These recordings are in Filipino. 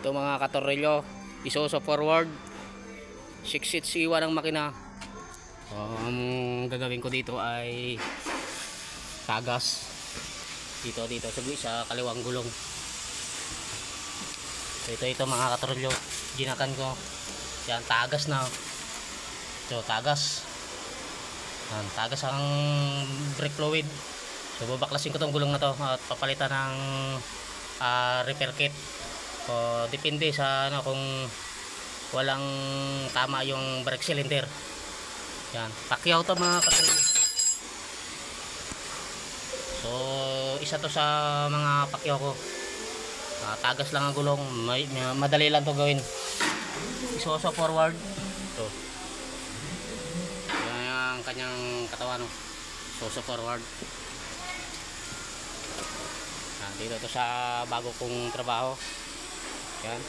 Ito mga katornilyo, iso forward 6 iwan ang makina. Ang gagawin ko dito ay tagas dito sa kaliwang gulong. So ito mga katornilyo, ginakan ko yan, tagas na. So tagas ang brake fluid. So babaklasin ko tong gulong na to at papalitan ng repair kit. So depende sa kung walang tama yung brake cylinder. Yan, pakyaw to mga katornilyo. So isa to sa mga pakyaw ko. Tagas lang ang gulong, madali lang to gawin. Iso forward. So yan ang kanyang katawan, no? Iso forward. Dito to sa bago kong trabaho. Yan.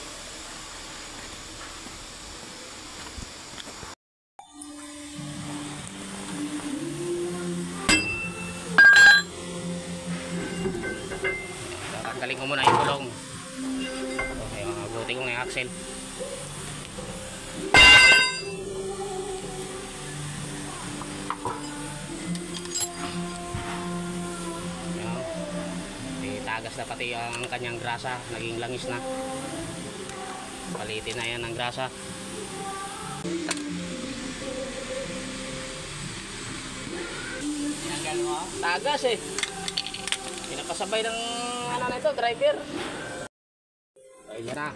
Tatanggalin ko muna yung gulong. Okay, mabuti ko na yung axle. Tagas na pati ang kanyang grasa, naging langis na. Palitin na yan ang grasa. Tagas eh. Pinapasabay ng na ito, driver. Ayun na.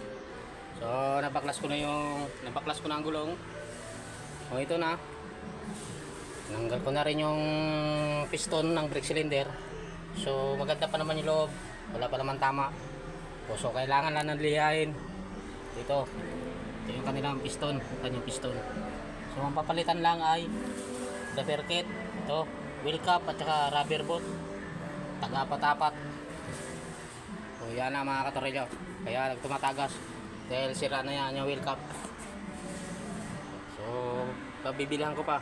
So nabaklas ko na ang gulong. O ito na. Nanggal ko na rin yung piston ng brake cylinder. So maganda pa naman yung loob, wala pa naman tama. So kailangan lang nalihain. Ito yung kanilang piston, kanyang piston. So ang papalitan lang ay repair kit, ito, wheel cap at saka rubber boot, tagapat-apat. So yan na mga katornilyo, kaya nagtumatagas dahil sira na yan yung wheel cap. So pabibilihan ko pa.